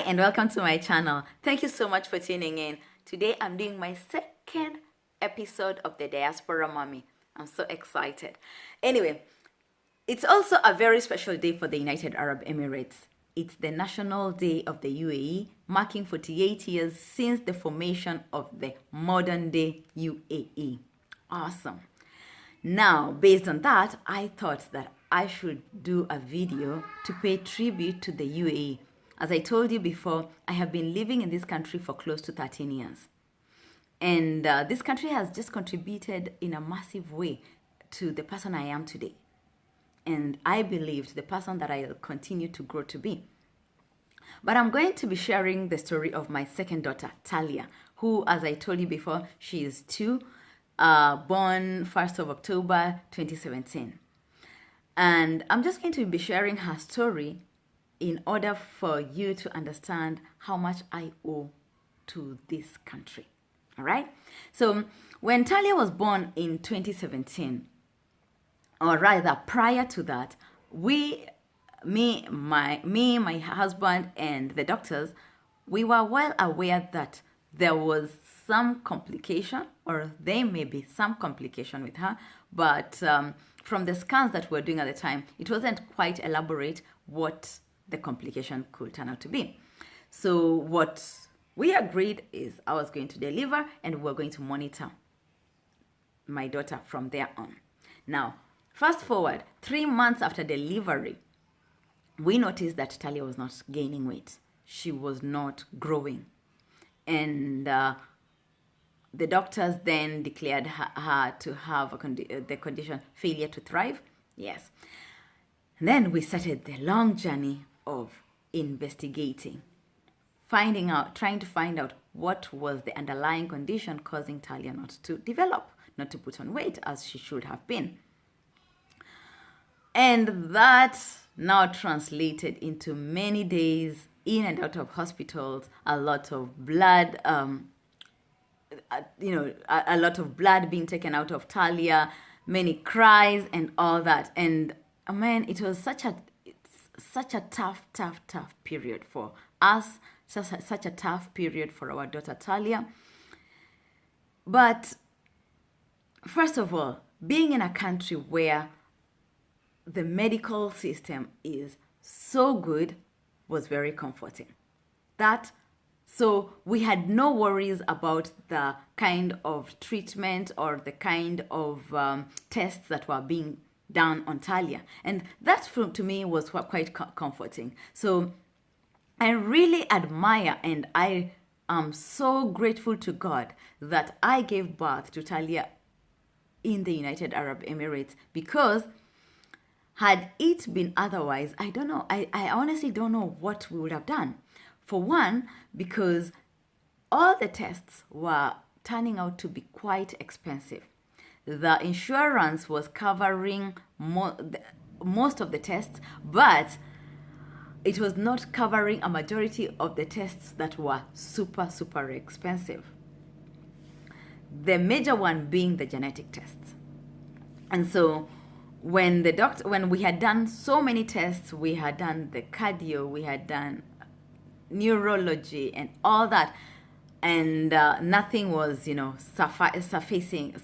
and welcome to my channel. Thank you so much for tuning in. Today I'm doing my second episode of the Diaspora Mommy. I'm so excited. Anyway, it's also a very special day for the United Arab Emirates. It's the National Day of the UAE, marking 48 years since the formation of the modern day UAE. Awesome. Now, based on that, I thought that I should do a video to pay tribute to the UAE. As I told you before, I have been living in this country for close to 13 years. And this country has just contributed in a massive way to the person I am today. And I believe the person that I'll continue to grow to be. But I'm going to be sharing the story of my second daughter, Talya, who, as I told you before, she is 2, born 1st of October 2017. And I'm just going to be sharing her story in order for you to understand how much I owe to this country. All right? So when Talya was born in 2017, or rather prior to that, my husband and the doctors, we were well aware that there was some complication, or there may be some complication with her, but from the scans that we were doing at the time, it wasn't quite elaborate what the complication could turn out to be. So what we agreed is I was going to deliver and we were going to monitor my daughter from there on. Now, fast forward 3 months after delivery, we noticed that Talya was not gaining weight. She was not growing. And the doctors then declared her to have the condition failure to thrive. Yes. And then we started the long journey of investigating, trying to find out what was the underlying condition causing Talya not to develop, not to put on weight as she should have been. And that now translated into many days in and out of hospitals, a lot of blood, a lot of blood being taken out of Talya, many cries and all that. And man, it was such a tough period for us, such a tough period for our daughter Talya. But first of all, being in a country where the medical system is so good was very comforting. So we had no worries about the kind of treatment or the kind of tests that were being done on Talya. And that to me was quite comforting. So I really admire and I am so grateful to God that I gave birth to Talya in the United Arab Emirates, because had it been otherwise, I don't know. I honestly don't know what we would have done. For one, because all the tests were turning out to be quite expensive. The insurance was covering most of the tests, but it was not covering a majority of the tests that were super expensive. The major one being the genetic tests. And so when we had done so many tests, we had done the cardio, we had done neurology and all that, and nothing was sufficing,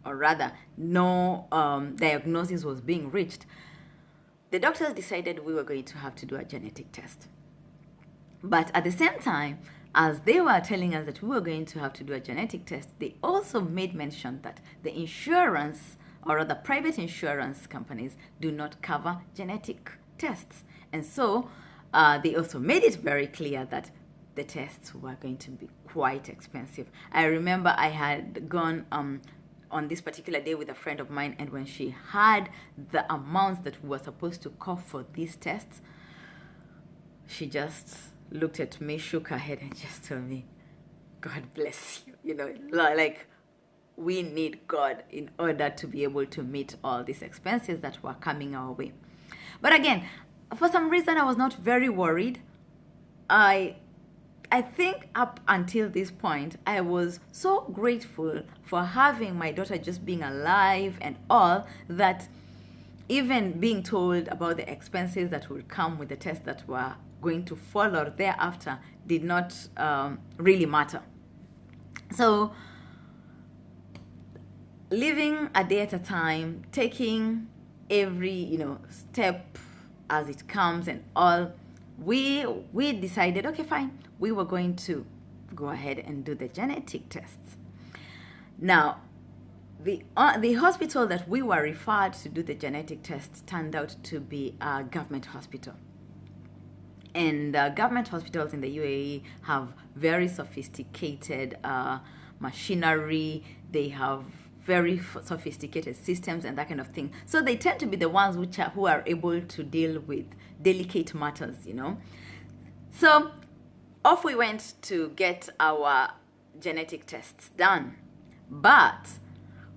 or rather no diagnosis was being reached. The doctors decided we were going to have to do a genetic test. But at the same time, as they were telling us that we were going to have to do a genetic test, they also made mention that the insurance, or rather private insurance companies, do not cover genetic tests. And so they also made it very clear that the tests were going to be quite expensive. I remember I had gone on this particular day with a friend of mine, and when she had the amounts that we were supposed to cost for these tests, she just looked at me, shook her head, and just told me, God bless you. Like, we need God in order to be able to meet all these expenses that were coming our way. But again, for some reason, I was not very worried. I think up until this point, I was so grateful for having my daughter just being alive and all, that even being told about the expenses that would come with the tests that were going to follow thereafter did not really matter. So living a day at a time, taking every step as it comes and all, we decided, okay, fine, we were going to go ahead and do the genetic tests. Now, the hospital that we were referred to do the genetic tests turned out to be a government hospital. And government hospitals in the UAE have very sophisticated machinery. They have very sophisticated systems and that kind of thing. So they tend to be the ones who are able to deal with delicate matters, So off we went to get our genetic tests done. But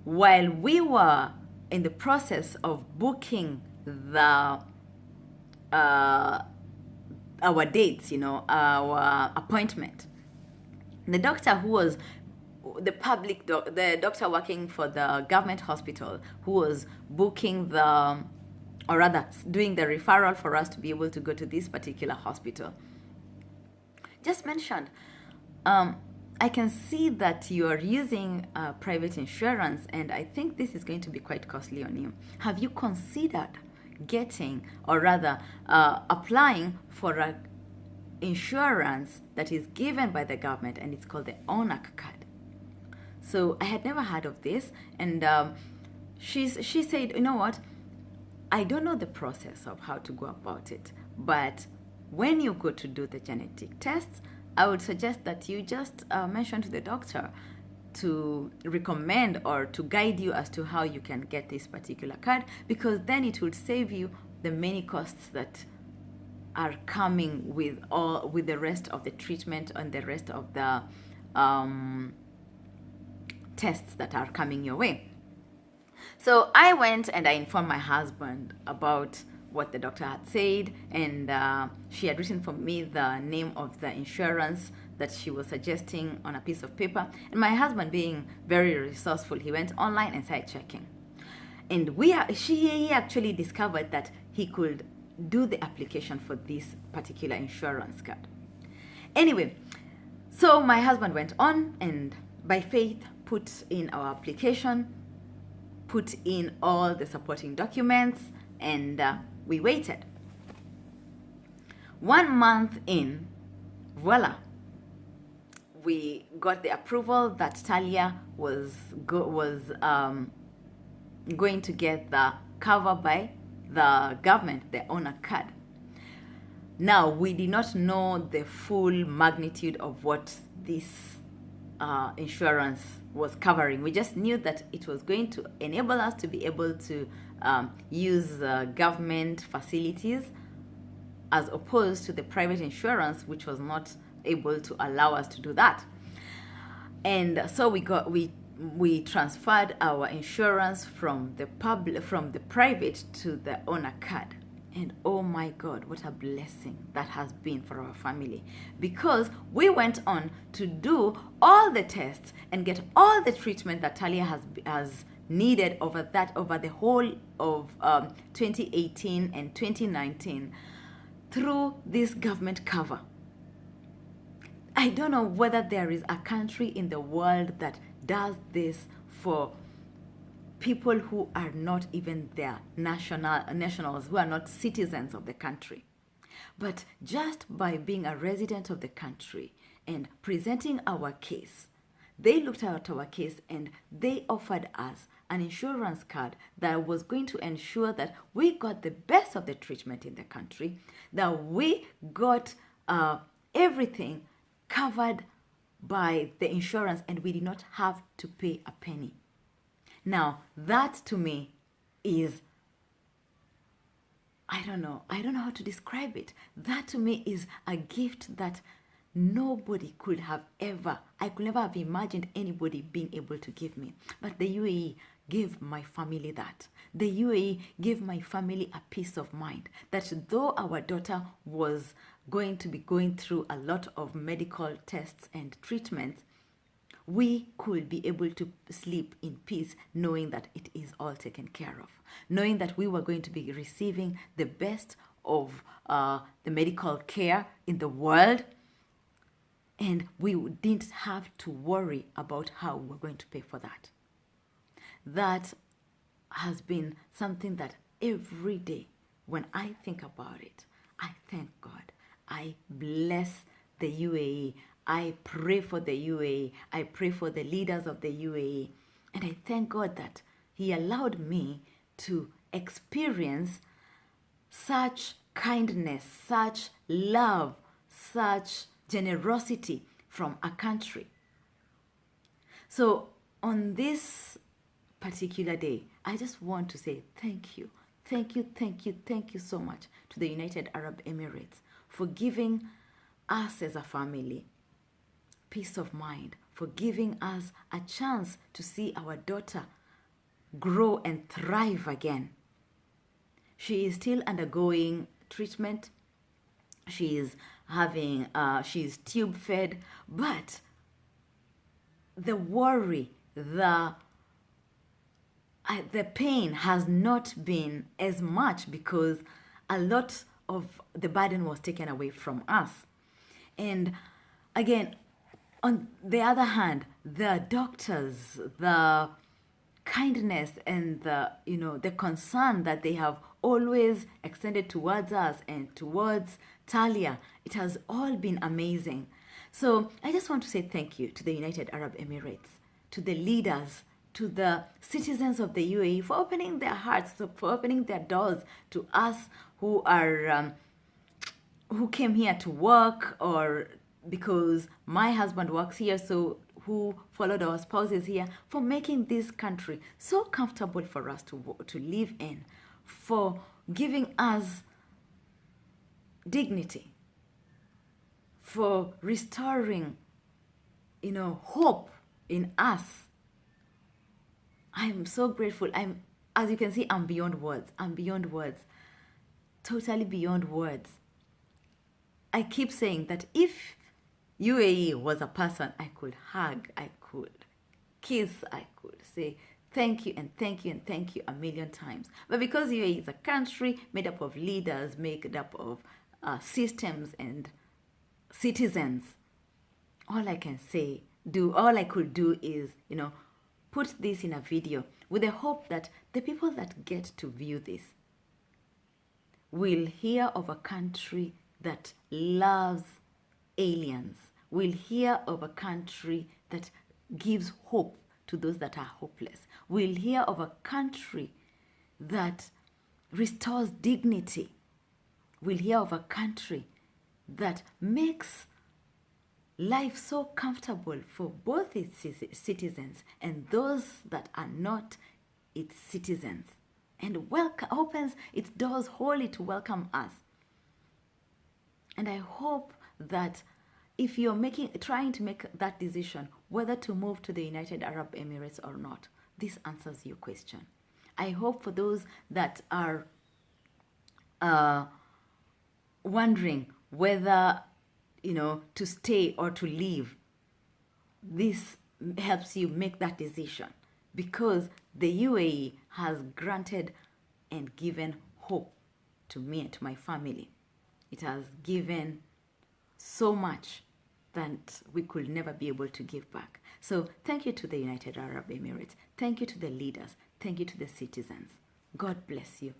while we were in the process of booking our dates, our appointment, the doctor who was the doctor working for the government hospital, who was booking or rather doing the referral for us to be able to go to this particular hospital, just mentioned, I can see that you are using private insurance, and I think this is going to be quite costly on you. Have you considered getting, or rather applying for an insurance that is given by the government, and it's called the ONAC card? So I had never heard of this, and she said, you know what, I don't know the process of how to go about it, but when you go to do the genetic tests, I would suggest that you just mention to the doctor to recommend or to guide you as to how you can get this particular card, because then it would save you the many costs that are coming with the rest of the treatment and the rest of the tests that are coming your way. So I went and I informed my husband about what the doctor had said, and she had written for me the name of the insurance that she was suggesting on a piece of paper. And my husband, being very resourceful, he went online and started checking. And he actually discovered that he could do the application for this particular insurance card. Anyway, so my husband went on and by faith put in our application, put in all the supporting documents, and we waited. 1 month in, voila, we got the approval that Talya was going to get the cover by the government, the owner card. Now, we did not know the full magnitude of what this insurance was covering. We just knew that it was going to enable us to be able to use government facilities, as opposed to the private insurance, which was not able to allow us to do that. And so we transferred our insurance from the private to the owner card. And oh my God, what a blessing that has been for our family, because we went on to do all the tests and get all the treatment that Talya has needed over the whole of 2018 and 2019 through this government cover. I don't know whether there is a country in the world that does this for people who are not even their nationals, who are not citizens of the country. But just by being a resident of the country and presenting our case, they looked at our case and they offered us an insurance card that was going to ensure that we got the best of the treatment in the country, that we got everything covered by the insurance, and we did not have to pay a penny. Now, that to me is, I don't know how to describe it. That to me is a gift that nobody could have I could never have imagined anybody being able to give me. But the UAE gave my family that. The UAE gave my family a peace of mind that though our daughter was going to be going through a lot of medical tests and treatments, we could be able to sleep in peace knowing that it is all taken care of, knowing that we were going to be receiving the best of the medical care in the world. And we didn't have to worry about how we're going to pay for that. That has been something that every day when I think about it, I thank God. I bless the UAE. I pray for the UAE. I pray for the leaders of the UAE. And I thank God that He allowed me to experience such kindness, such love, such generosity from a country. So on this particular day, I just want to say thank you. Thank you, thank you, thank you so much to the United Arab Emirates for giving us as a family peace of mind, for giving us a chance to see our daughter grow and thrive again. She is still undergoing treatment. She's tube fed, but the worry, the pain has not been as much because a lot of the burden was taken away from us. And again, on the other hand, the doctors, the kindness and the concern that they have always extended towards us and towards Talya, it has all been amazing. So I just want to say thank you to the United Arab Emirates, to the leaders, to the citizens of the UAE for opening their hearts, for opening their doors to us who came here to work, or because my husband works here, so who followed our spouses here, for making this country so comfortable for us to live in, for giving us dignity, for restoring, hope in us. I'm so grateful. As you can see, I'm beyond words. I'm beyond words. Totally beyond words. I keep saying that if UAE was a person, I could hug, I could kiss, I could say thank you and thank you and thank you a million times. But because UAE is a country made up of leaders, made up of systems and citizens, all I could do is, put this in a video with the hope that the people that get to view this will hear of a country that loves aliens, will hear of a country that gives hope to those that are hopeless, will hear of a country that restores dignity, will hear of a country that makes life so comfortable for both its citizens and those that are not its citizens, and opens its doors wholly to welcome us. And I hope that if you're trying to make that decision whether to move to the United Arab Emirates or not, this answers your question. I hope for those that are wondering whether to stay or to leave, this helps you make that decision, because the UAE has granted and given hope to me and to my family. It has given so much that we could never be able to give back. So thank you to the United Arab Emirates. Thank you to the leaders. Thank you to the citizens. God bless you.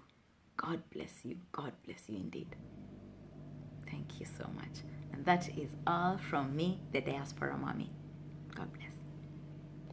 God bless you. God bless you indeed. Thank you so much. And that is all from me, the Diaspora Mommy.